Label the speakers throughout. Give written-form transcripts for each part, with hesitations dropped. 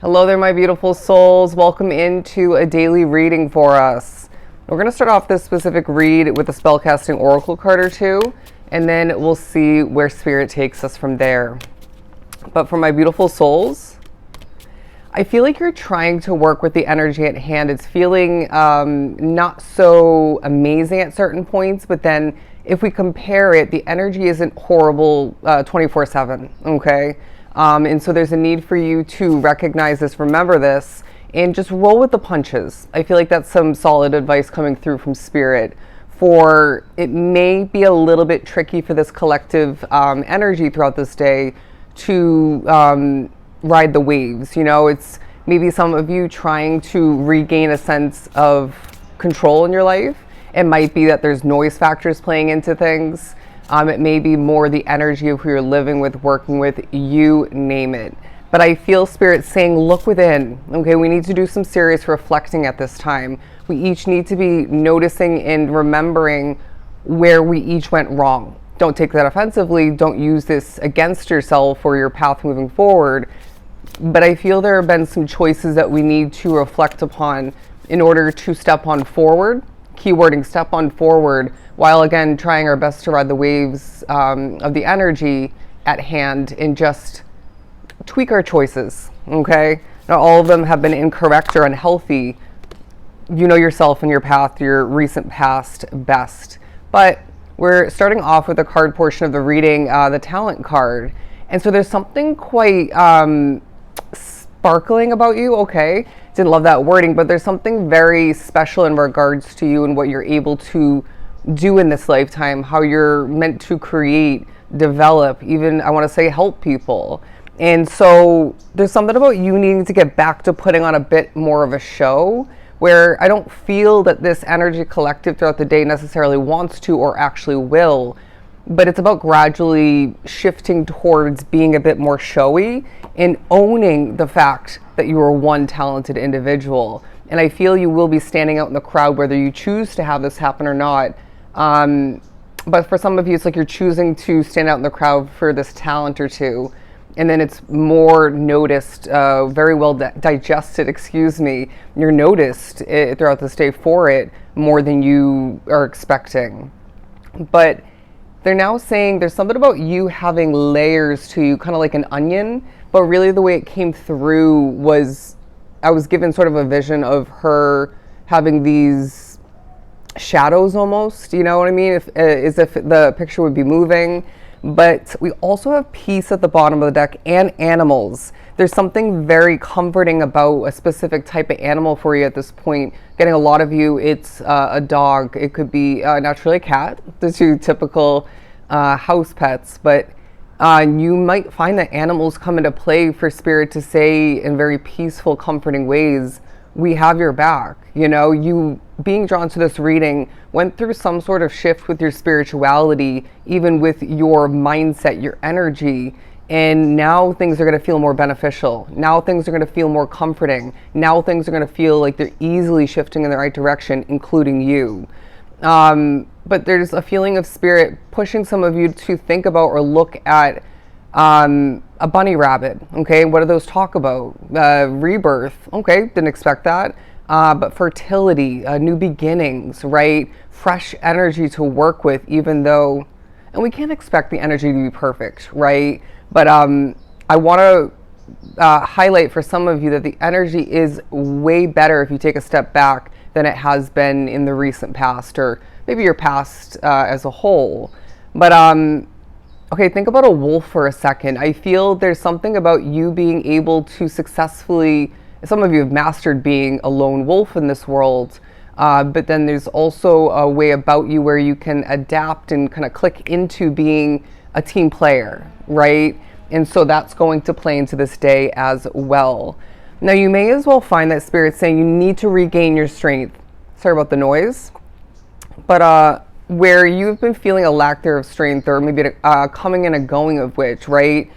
Speaker 1: Hello there, my beautiful souls. Welcome into a daily reading for us. We're going to start off this specific read with a spellcasting oracle card or two, and then we'll see where spirit takes us from there. But for my beautiful souls, I feel like you're trying to work with the energy at hand. It's feeling not so amazing at certain points, but then if we compare it, the energy isn't horrible 24/7, okay? And so there's a need for you to recognize this, remember this, and just roll with the punches. I feel like that's some solid advice coming through from spirit. For it may be a little bit tricky for this collective energy throughout this day to ride the waves. You know, it's maybe some of you trying to regain a sense of control in your life. It might be that there's noise factors playing into things. It may be more the energy of who you're living with, working with, you name it. But I feel spirit saying, look within. Okay, we need to do some serious reflecting at this time. We each need to be noticing and remembering where we each went wrong. Don't take that offensively. Don't use this against yourself or your path moving forward. But I feel there have been some choices that we need to reflect upon in order to step on forward. Keywording step on forward, while again trying our best to ride the waves of the energy at hand and just tweak our choices. Okay, not all of them have been incorrect or unhealthy. You know yourself and your path, your recent past best. But we're starting off with the card portion of the reading, the talent card, and so there's something quite sparkling about you. Okay, didn't love that wording, but there's something very special in regards to you and what you're able to do in this lifetime, how you're meant to create, develop, even I want to say help people. And so there's something about you needing to get back to putting on a bit more of a show, where I don't feel that this energy collective throughout the day necessarily wants to or actually will, but it's about gradually shifting towards being a bit more showy and owning the fact that you are one talented individual. And I feel you will be standing out in the crowd whether you choose to have this happen or not. But for some of you, it's like you're choosing to stand out in the crowd for this talent or two. And then it's more noticed, very well digested, excuse me. You're noticed throughout this day for it more than you are expecting. But they're now saying there's something about you having layers to you, kind of like an onion, but really the way it came through was, I was given sort of a vision of her having these shadows almost, you know what I mean? As if the picture would be moving. But we also have peace at the bottom of the deck and animals. There's something very comforting about a specific type of animal for you at this point. Getting a lot of you, it's a dog. It could be naturally a cat, the two typical house pets. But you might find that animals come into play for spirit to say in very peaceful, comforting ways, we have your back. You know, you being drawn to this reading went through some sort of shift with your spirituality, even with your mindset, your energy. And now things are going to feel more beneficial. Now things are going to feel more comforting. Now things are going to feel like they're easily shifting in the right direction, including you. But there's a feeling of spirit pushing some of you to think about or look at a bunny rabbit. Okay, what do those talk about? Rebirth. Okay, didn't expect that. But fertility, new beginnings, right? Fresh energy to work with, even though, and we can't expect the energy to be perfect, right? But I want to highlight for some of you that the energy is way better if you take a step back than it has been in the recent past, or maybe your past as a whole. But okay, think about a wolf for a second. I feel there's something about you being able to successfully, some of you have mastered being a lone wolf in this world, but then there's also a way about you where you can adapt and kind of click into being a team player, right? And so that's going to play into this day as well. Now you may as well find that spirit saying you need to regain your strength. Sorry about the noise. But where you've been feeling a lack there of strength, or maybe a coming and a going of which, right?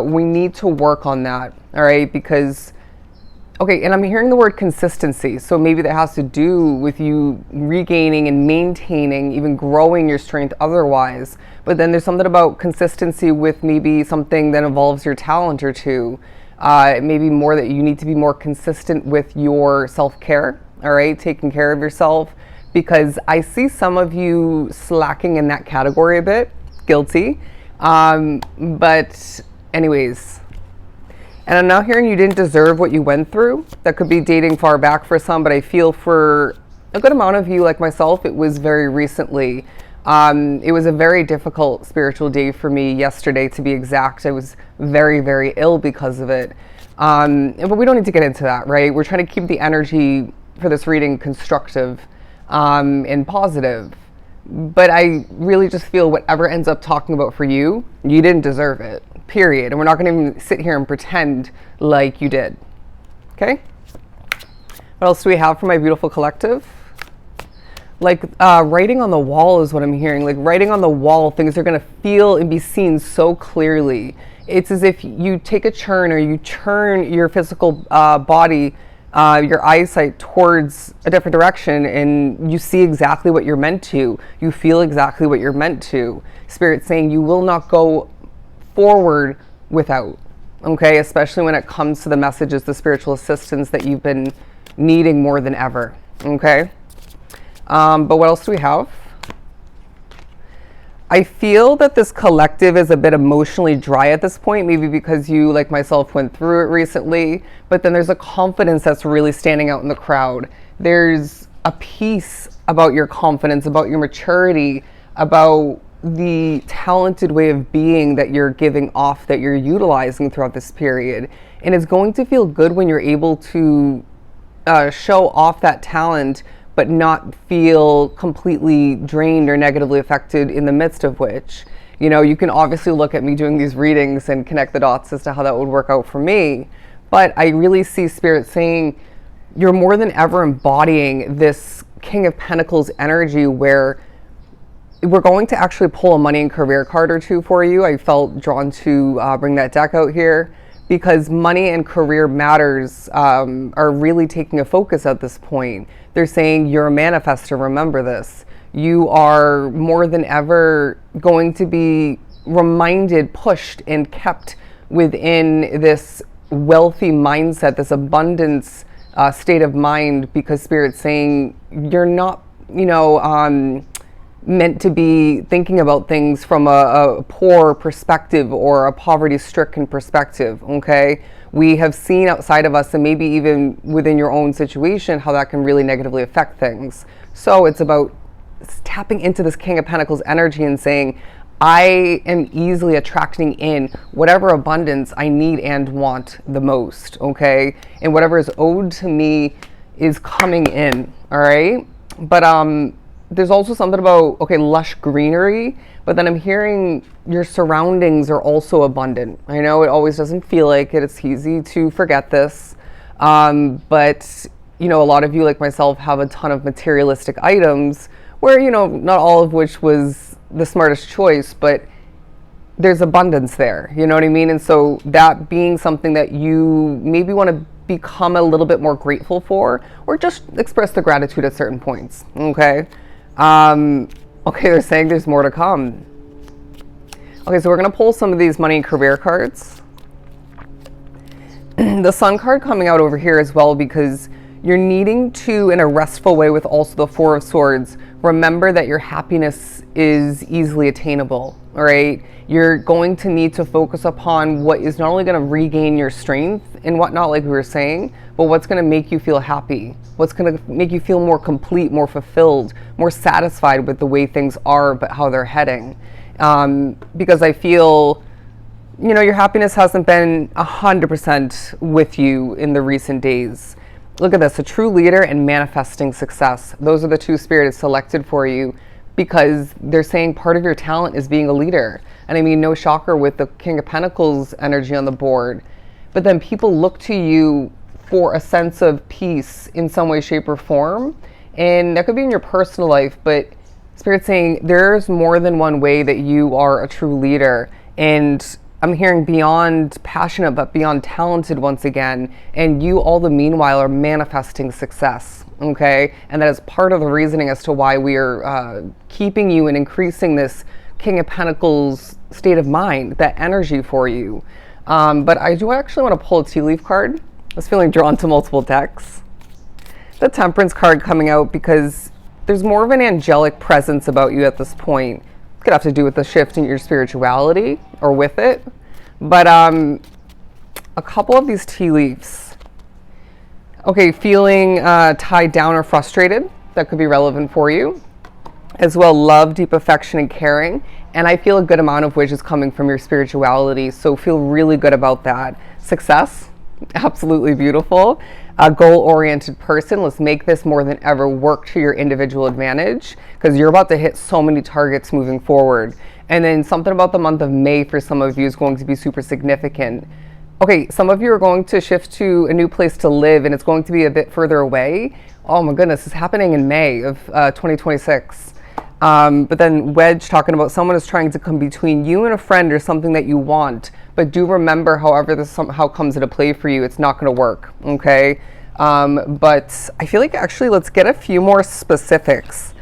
Speaker 1: We need to work on that, all right? Because, okay, and I'm hearing the word consistency. So maybe that has to do with you regaining and maintaining, even growing your strength otherwise. But then there's something about consistency with maybe something that involves your talent or two. Maybe more that you need to be more consistent with your self-care, all right, taking care of yourself, because I see some of you slacking in that category a bit. Guilty. But anyways, and I'm now hearing you didn't deserve what you went through. That could be dating far back for some, but I feel for a good amount of you, like myself, it was very recently. It was a very difficult spiritual day for me yesterday, to be exact. I was very, very ill because of it. But we don't need to get into that, right? We're trying to keep the energy for this reading constructive and positive. But I really just feel whatever ends up talking about for you, you didn't deserve it, period. And we're not going to even sit here and pretend like you did. Okay? What else do we have for my beautiful collective? Like writing on the wall is what I'm hearing. Like writing on the wall, things are going to feel and be seen so clearly. It's as if you take a churn, or you turn your physical body, your eyesight towards a different direction, and you see exactly what you're meant to. You feel exactly what you're meant to. Spirit saying you will not go forward without. Okay, especially when it comes to the messages, the spiritual assistance that you've been needing more than ever. Okay. But what else do we have? I feel that this collective is a bit emotionally dry at this point, maybe because you, like myself, went through it recently, but then there's a confidence that's really standing out in the crowd. There's a peace about your confidence, about your maturity, about the talented way of being that you're giving off, that you're utilizing throughout this period. And it's going to feel good when you're able to show off that talent, but not feel completely drained or negatively affected in the midst of which, you know, you can obviously look at me doing these readings and connect the dots as to how that would work out for me. But I really see Spirit saying you're more than ever embodying this King of Pentacles energy, where we're going to actually pull a money and career card or two for you. I felt drawn to bring that deck out here, because money and career matters are really taking a focus at this point. They're saying you're a manifester, remember this. You are more than ever going to be reminded, pushed, and kept within this wealthy mindset, this abundance state of mind, because Spirit's saying you're not, you know, meant to be thinking about things from a poor perspective or a poverty-stricken perspective, okay? We have seen outside of us, and maybe even within your own situation, how that can really negatively affect things. So it's about tapping into this King of Pentacles energy and saying, I am easily attracting in whatever abundance I need and want the most, okay? And whatever is owed to me is coming in, all right? But there's also something about, okay, lush greenery, but then I'm hearing your surroundings are also abundant. I know it always doesn't feel like it. It's easy to forget this. But, you know, a lot of you, like myself, have a ton of materialistic items where, you know, not all of which was the smartest choice, but there's abundance there. You know what I mean? And so that being something that you maybe want to become a little bit more grateful for, or just express the gratitude at certain points. Okay. Okay, they're saying there's more to come. Okay, so we're going to pull some of these money and career cards. The Sun card coming out over here as well, because you're needing to, in a restful way, with also the Four of Swords, remember that your happiness is easily attainable, all right? You're going to need to focus upon what is not only going to regain your strength and whatnot, like we were saying, but what's going to make you feel happy, what's going to make you feel more complete, more fulfilled, more satisfied with the way things are, but how they're heading. Because I feel, you know, your happiness hasn't been 100% with you in the recent days. Look at this, a true leader and manifesting success. Those are the two spirits selected for you, because they're saying part of your talent is being a leader. And I mean, no shocker with the King of Pentacles energy on the board. But then people look to you for a sense of peace in some way, shape, or form. And that could be in your personal life, but Spirit's saying there's more than one way that you are a true leader. And I'm hearing beyond passionate, but beyond talented once again. And you all the meanwhile are manifesting success, okay? And that is part of the reasoning as to why we are keeping you and increasing this King of Pentacles state of mind, that energy for you. But I do actually want to pull a tea leaf card. I was feeling drawn to multiple decks. The Temperance card coming out because there's more of an angelic presence about you at this point. It could have to do with the shift in your spirituality or with it. But a couple of these tea leaves. Okay, feeling tied down or frustrated. That could be relevant for you. As well, love, deep affection, and caring. And I feel a good amount of which is coming from your spirituality. So feel really good about that. Success, absolutely beautiful. A goal-oriented person. Let's make this more than ever work to your individual advantage because you're about to hit so many targets moving forward. And then something about the month of May for some of you is going to be super significant. Okay, some of you are going to shift to a new place to live and it's going to be a bit further away. Oh my goodness, it's happening in May of 2026. But then Wedge talking about someone is trying to come between you and a friend or something that you want. But do remember, however this somehow comes into play for you, it's not going to work, okay? But I feel like actually let's get a few more specifics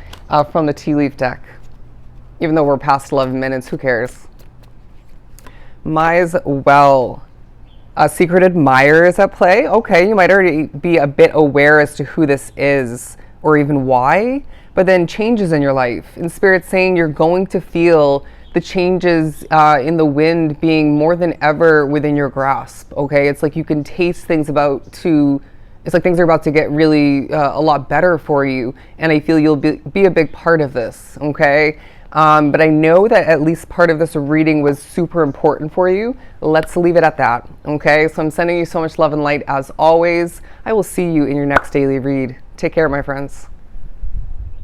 Speaker 1: from the tea leaf deck. Even though we're past 11 minutes, who cares? Might as well. A secret admirer is at play. Okay, you might already be a bit aware as to who this is or even why, but then changes in your life. In Spirit saying you're going to feel the changes in the wind being more than ever within your grasp, okay? It's like you can taste things it's like things are about to get really a lot better for you, and I feel you'll be a big part of this, okay? But I know that at least part of this reading was super important for you. Let's leave it at that, okay? So I'm sending you so much love and light as always. I will see you in your next daily read. Take care, my friends.